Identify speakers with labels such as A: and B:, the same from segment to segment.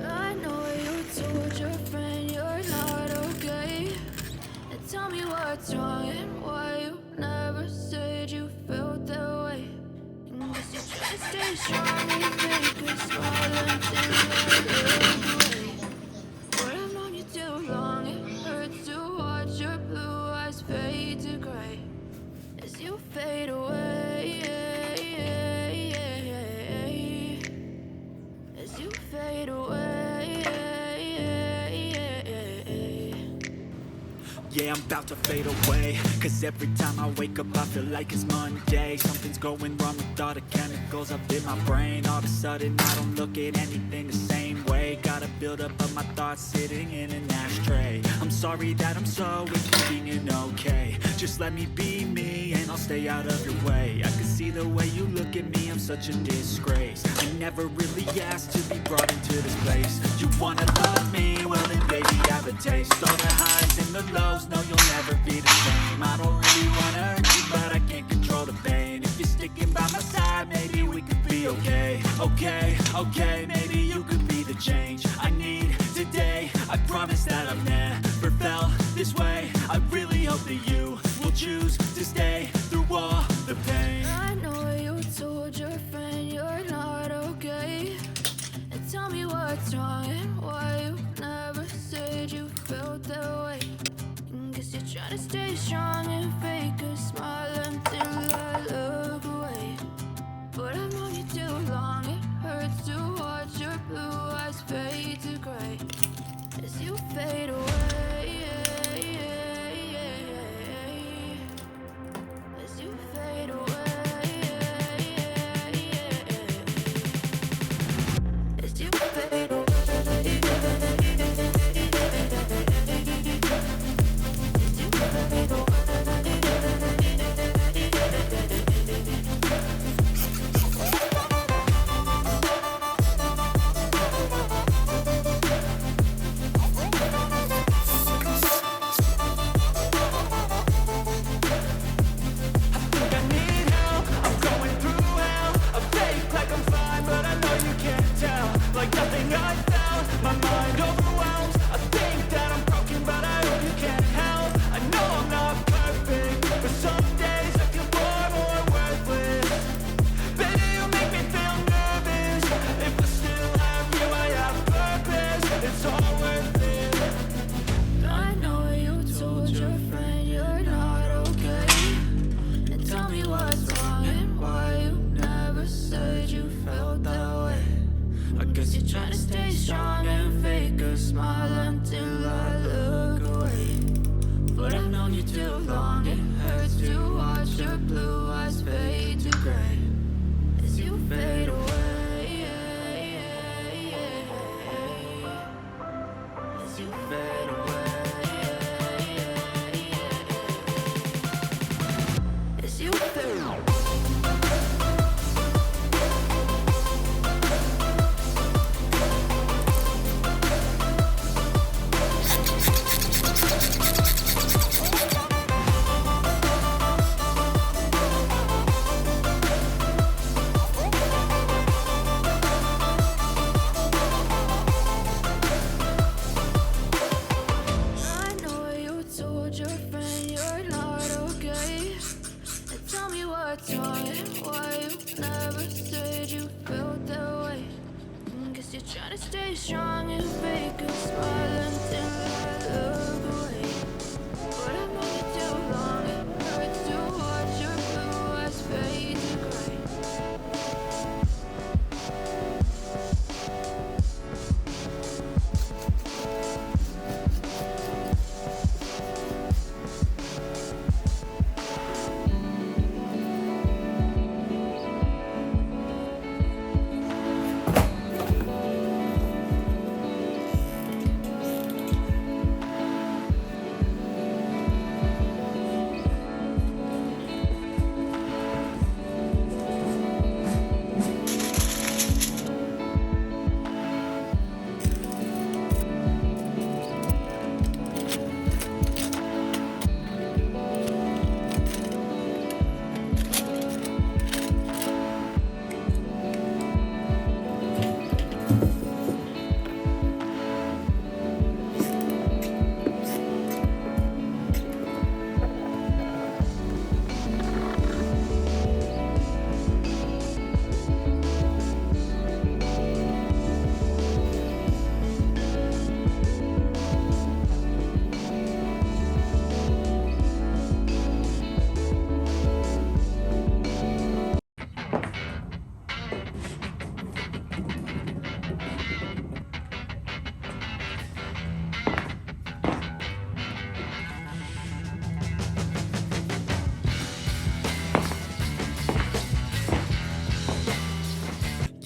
A: I know you told your friend you're not okay. And tell me what's wrong and why you never said you felt that way. And guess you try to stay strong and fake a smile until I look away. But I've known you too long, it hurts to watch your blue eyes fade to gray as you fade away. As you fade away.
B: Yeah, I'm about to fade away, cause every time I wake up I feel like it's Monday. Something's going wrong with all the chemicals up in my brain. All of a sudden I don't look at anything the same way. Got a buildup of my thoughts sitting in an ashtray. I'm sorry that I'm so inconvenient, okay. Just let me be me and I'll stay out of your way. I can see the way you look at me, I'm such a disgrace. I never really asked to be brought into this place. You wanna love me? Well then baby have a taste. All the highs and the lows, no you'll never be the same. I don't really wanna hurt you but I can't control the pain. If you're sticking by my side maybe we could be okay. Okay, maybe you could be the change I need today. I promise that I've never felt this way. I really hope that you will choose to stay through all the pain.
A: I know you told your friend you're not okay. And tell me what's wrong and why you never said you felt that way. And guess you're trying to stay strong and fake a smile until I look away. But I've known you too long, it hurts to watch your blue eyes fade to gray as you fade away. As you fade away. As you fade away.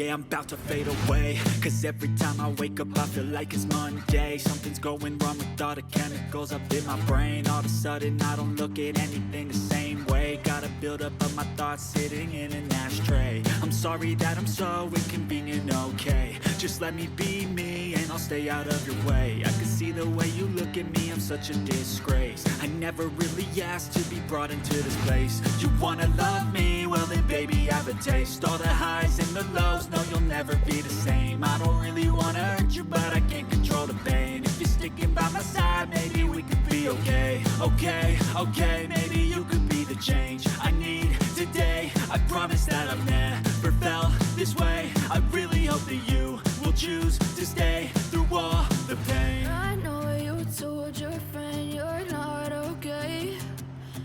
B: yeah, I'm about to fade away. Cause every time I wake up I feel like it's Monday. Something's going wrong with all the chemicals up in my brain. All of a sudden I don't look at anything the same way. Got a buildup of my thoughts sitting in an ashtray. I'm sorry that I'm so inconvenient, okay. Just let me be me and I'll stay out of your way. I can see the way you look at me, I'm such a disgrace. I never really asked to be brought into this place. You wanna love me? Well then baby, have a taste. All the highs and the lows, no you'll never be the same. I don't really wanna hurt you, but I can't control the pain. If you're sticking by my side, maybe we could be okay. Okay, maybe you could be the change I need today. I promise that I've never felt this way. I really hope that you will choose to stay through all the pain.
A: I know you told your friend you're not okay,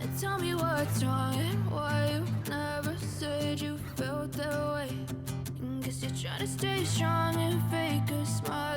A: and tell me what's wrong and why you never said you felt that way. Guess you're trying to stay strong and fake a smile.